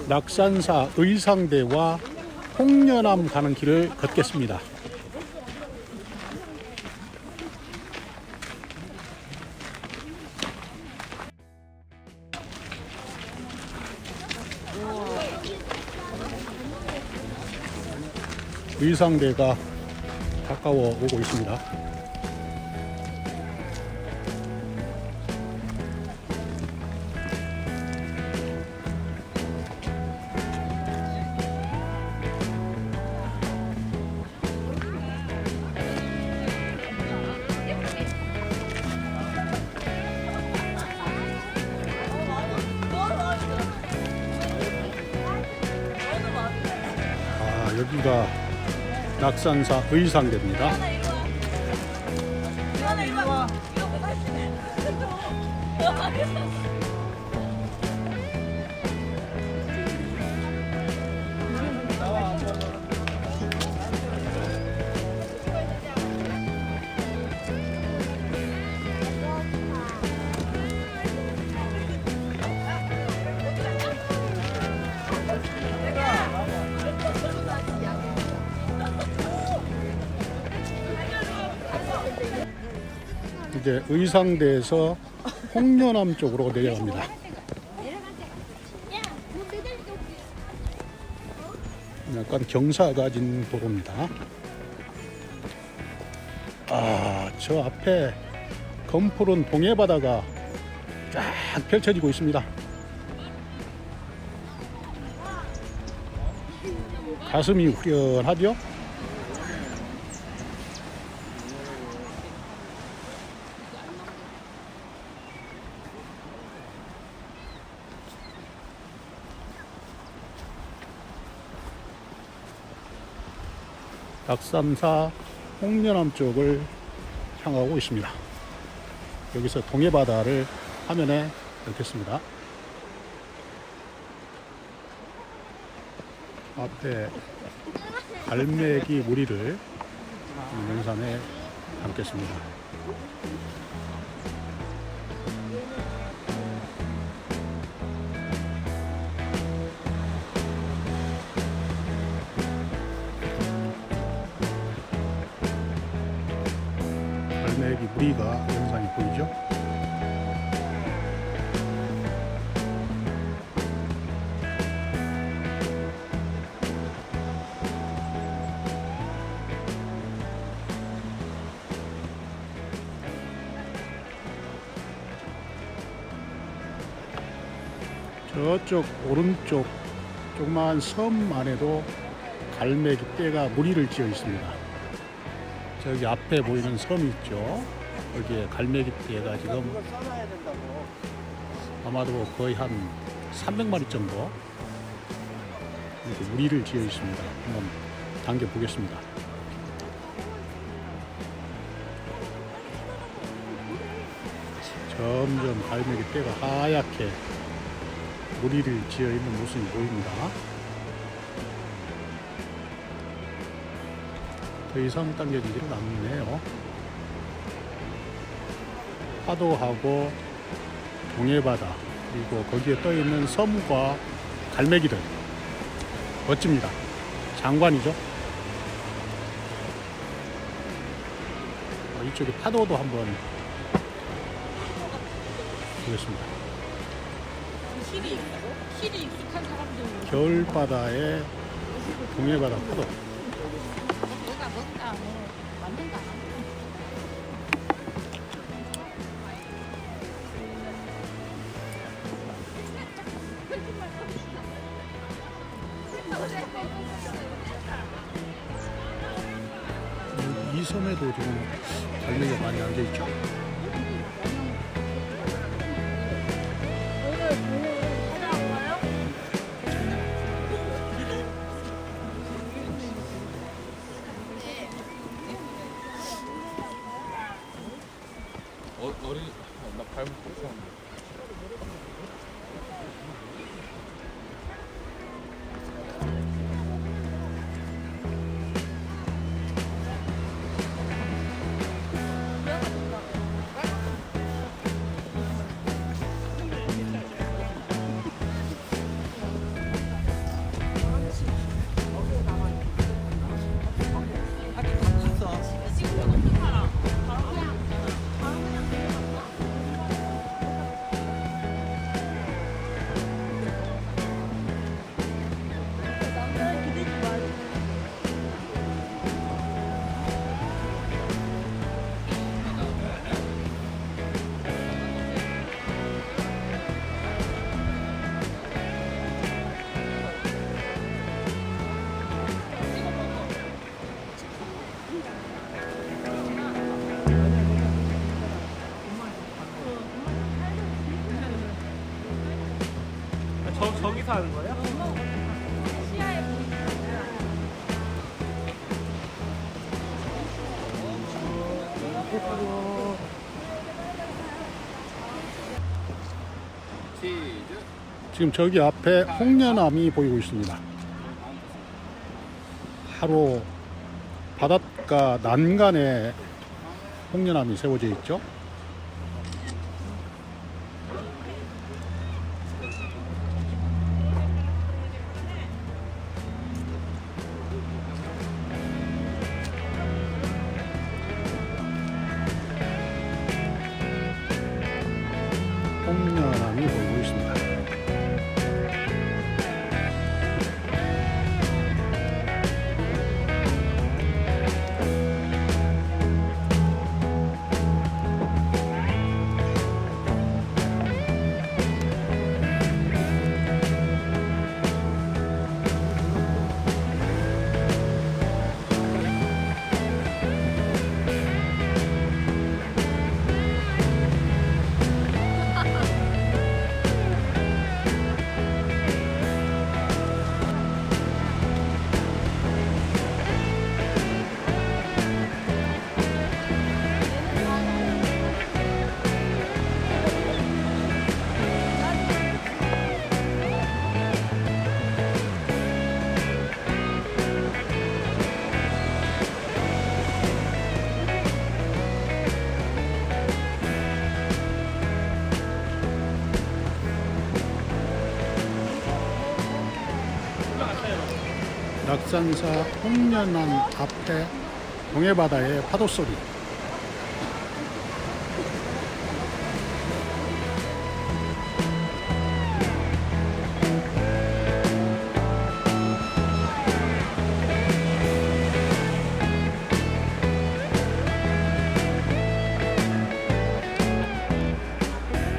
낙산사 의상대와 홍련암 가는 길을 걷겠습니다. 의상대가 가까워 오고 있습니다. 여기가 낙산사 의상대입니다. 이제 의상대에서 홍련암 쪽으로 내려갑니다. 약간 경사 가진 도로입니다. 저 앞에 검푸른 동해바다가 쫙 펼쳐지고 있습니다. 가슴이 후련하죠? 낙산사 홍련암 쪽을 향하고 있습니다. 여기서 동해바다를 화면에 넣겠습니다. 앞에 갈매기 무리를 영상에 담겠습니다. 갈매기 무리가 영상이 보이죠? 저쪽 오른쪽 조그마한 섬 안에도 갈매기 떼가 무리를 지어 있습니다. 저기 앞에 보이는 섬이 있죠. 여기에 갈매기 떼가 지금 아마도 거의 한 300마리 정도 이렇게 무리를 지어 있습니다. 한번 당겨 보겠습니다. 점점 갈매기 떼가 하얗게 무리를 지어 있는 모습이 보입니다. 더 이상 당겨지지는 않네요. 파도하고 동해바다 그리고 거기에 떠 있는 섬과 갈매기들 멋집니다. 장관이죠. 이쪽에 파도도 한번 보겠습니다. 실이 익숙한 사람들 겨울바다에 동해바다 파도. 뭔가 만든다. 이 섬에도 지금 갈매기가 많이 앉아있죠. 어리 나 발목 불쌍한데. 저기서 하는 거예요? 지금 저기 앞에 홍련암이 보이고 있습니다. 바로 바닷가 난간에 홍련암이 세워져 있죠. 홍련암이 보이고 있습니다. 낙산사 홍련암 앞에 동해바다의 파도 소리.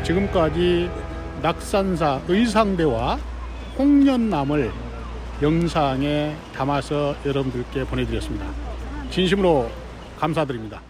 지금까지 낙산사 의상대와 홍련암을 영상에 담아서 여러분들께 보내드렸습니다. 진심으로 감사드립니다.